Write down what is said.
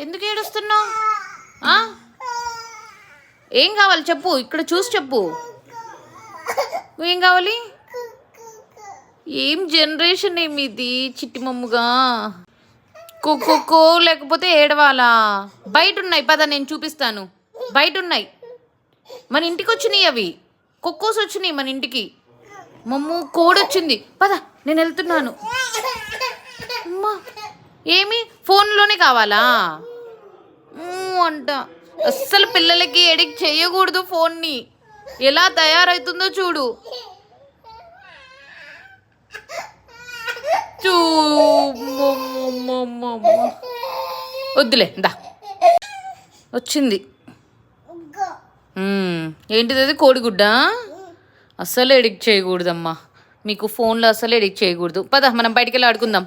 ఎందుకు ఏడుస్తున్నావు? ఏం కావాలి చెప్పు, ఇక్కడ చూసి చెప్పు. ఏం కావాలి? ఏం జనరేషన్ ఏమిది చిట్టి మమ్ముగా? కుక్కో లేకపోతే ఏడవాలా? బయట ఉన్నాయి, పద నేను చూపిస్తాను. బయట ఉన్నాయి, మన ఇంటికి వచ్చినాయి అవి. కుక్కోస్ వచ్చినాయి మన ఇంటికి. మమ్ము కోడ్ వచ్చింది, పద నేను వెళ్తున్నాను. అమ్మా ఏమి ఫోన్లోనే కావాలా అంట? అస్సలు పిల్లలకి ఎడిక్ట్ చేయకూడదు ఫోన్ని. ఎలా తయారవుతుందో చూడు. వద్దులే దా, వచ్చింది. ఏంటిది అది? కోడిగుడ్డ. అస్సలు ఎడిక్ట్ చేయకూడదమ్మా, మీకు ఫోన్లో అస్సలు ఎడిక్ట్ చేయకూడదు. పద మనం బయటికి వెళ్ళి ఆడుకుందాం.